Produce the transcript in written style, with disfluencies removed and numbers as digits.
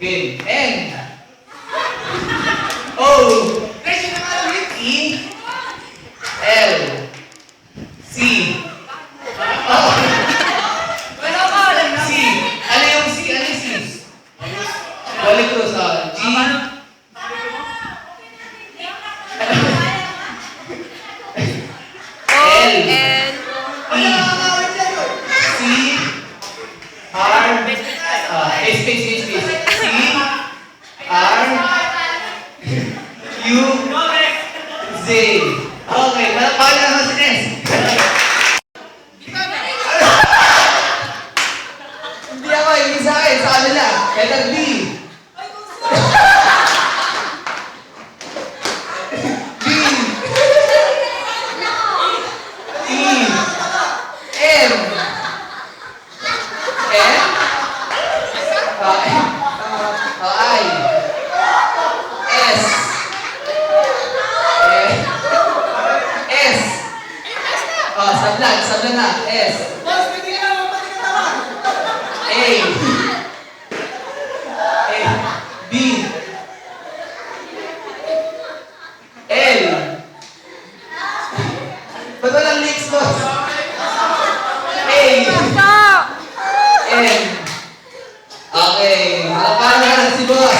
Game. N. O. E. L. C. C. Ano yung C? Ano yung C? Holy Cross. G. L. E. C. R. Space. C. R. U. Z. Okay, malapal na naman si S. Hindi ako, hindi sa akin, sa kanila. Letter B. B. E. M. N. I. S. S. Sablan na. S. A. B. L. Ba't walang leaks, boss?